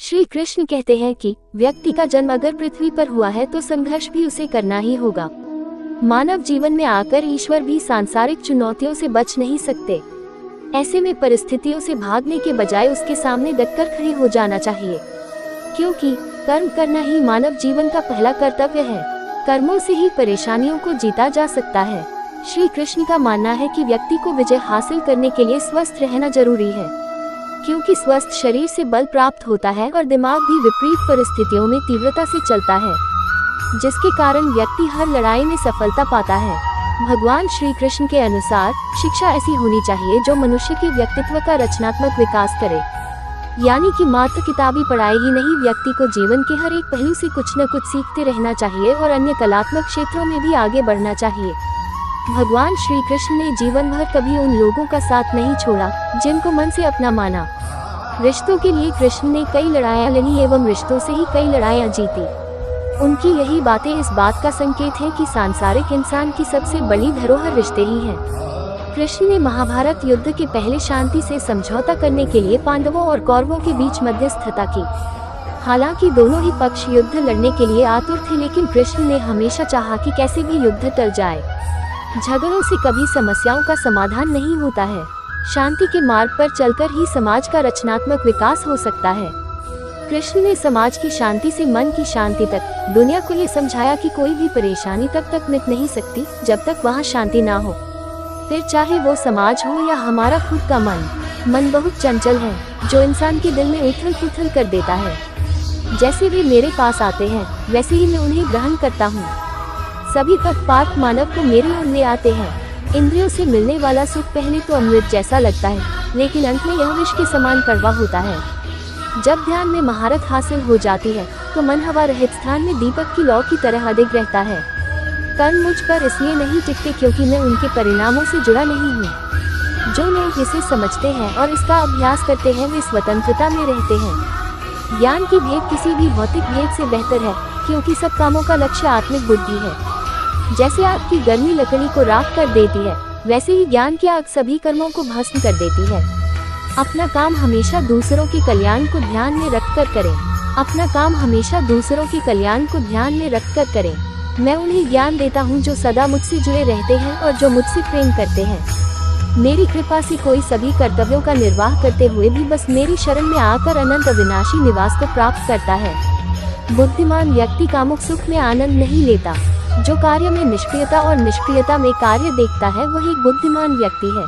श्री कृष्ण कहते हैं कि व्यक्ति का जन्म अगर पृथ्वी पर हुआ है तो संघर्ष भी उसे करना ही होगा। मानव जीवन में आकर ईश्वर भी सांसारिक चुनौतियों से बच नहीं सकते। ऐसे में परिस्थितियों से भागने के बजाय उसके सामने डटकर खड़े हो जाना चाहिए, क्योंकि कर्म करना ही मानव जीवन का पहला कर्तव्य है। कर्मों से ही परेशानियों को जीता जा सकता है। श्री कृष्ण का मानना है कि व्यक्ति को विजय हासिल करने के लिए स्वस्थ रहना जरूरी है, क्योंकि स्वस्थ शरीर से बल प्राप्त होता है और दिमाग भी विपरीत परिस्थितियों में तीव्रता से चलता है, जिसके कारण व्यक्ति हर लड़ाई में सफलता पाता है। भगवान श्री कृष्ण के अनुसार शिक्षा ऐसी होनी चाहिए जो मनुष्य के व्यक्तित्व का रचनात्मक विकास करे, यानी कि मात्र किताबी पढ़ाई ही नहीं, व्यक्ति को जीवन के हर एक पहलू से कुछ न कुछ सीखते रहना चाहिए और अन्य कलात्मक क्षेत्रों में भी आगे बढ़ना चाहिए। भगवान श्री कृष्ण ने जीवन भर कभी उन लोगों का साथ नहीं छोड़ा जिनको मन से अपना माना। रिश्तों के लिए कृष्ण ने कई लड़ाइयाँ लड़ी एवं रिश्तों से ही कई लड़ाइयाँ जीती। उनकी यही बातें इस बात का संकेत है कि सांसारिक इंसान की सबसे बड़ी धरोहर रिश्ते ही हैं। कृष्ण ने महाभारत युद्ध के पहले शांति से समझौता करने के लिए पांडवों और कौरवों के बीच मध्यस्थता की। हालांकि दोनों ही पक्ष युद्ध लड़ने के लिए आतुर थे, लेकिन कृष्ण ने हमेशा चाहा कि कैसे भी युद्ध टल जाए। झगड़ों से कभी समस्याओं का समाधान नहीं होता है। शांति के मार्ग पर चलकर ही समाज का रचनात्मक विकास हो सकता है। कृष्ण ने समाज की शांति से मन की शांति तक दुनिया को ये समझाया कि कोई भी परेशानी तब तक मिट नहीं सकती जब तक वहाँ शांति ना हो, फिर चाहे वो समाज हो या हमारा खुद का मन बहुत चंचल है, जो इंसान के दिल में उथल पुथल कर देता है। जैसे वे मेरे पास आते हैं वैसे ही मैं उन्हें ग्रहण करता हूँ। सभी पक्षपात मानव को मेरी ओर ले आते हैं। इंद्रियों से मिलने वाला सुख पहले तो अमृत जैसा लगता है, लेकिन अंत में यह विष के समान कड़वा होता है। जब ध्यान में महारत हासिल हो जाती है तो मन हवा रहित स्थान में दीपक की लौ की तरह अधिक रहता है। कर्म मुझ पर इसलिए नहीं टिकते क्योंकि मैं उनके परिणामों से जुड़ा नहीं हूँ। जो लोग इसे समझते हैं और इसका अभ्यास करते हैं वे स्वतंत्रता में रहते हैं। ज्ञान की भेद किसी भी भौतिक भेद से बेहतर है, क्योंकि सब कामों का लक्ष्य आत्मिक बुद्धि है। जैसे आग की गर्मी लकड़ी को राख कर देती है, वैसे ही ज्ञान की आग सभी कर्मों को भस्म कर देती है। अपना काम हमेशा दूसरों के कल्याण को ध्यान में रखकर करें। अपना काम हमेशा दूसरों के कल्याण को ध्यान में रखकर करें। मैं उन्हें ज्ञान देता हूँ जो सदा मुझसे जुड़े रहते हैं और जो मुझसे प्रेम करते हैं। मेरी कृपा से कोई सभी कर्तव्यों का निर्वाह करते हुए भी बस मेरी शरण में आकर अनंत अविनाशी निवास को प्राप्त करता है। बुद्धिमान व्यक्ति कामुक सुख में आनंद नहीं लेता। जो कार्य में निष्क्रियता और निष्क्रियता में कार्य देखता है वह एक बुद्धिमान व्यक्ति है।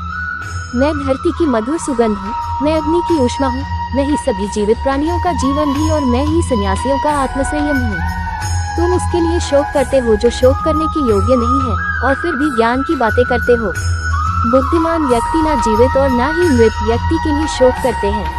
मैं धरती की मधुर सुगंध हूँ, मैं अग्नि की ऊष्मा हूँ, मैं ही सभी जीवित प्राणियों का जीवन भी और मैं ही सन्यासियों का आत्मसंयम हूँ। तुम उसके लिए शोक करते हो जो शोक करने की योग्य नहीं है और फिर भी ज्ञान की बातें करते हो। बुद्धिमान व्यक्ति ना जीवित और ना ही मृत व्यक्ति के लिए शोक करते हैं।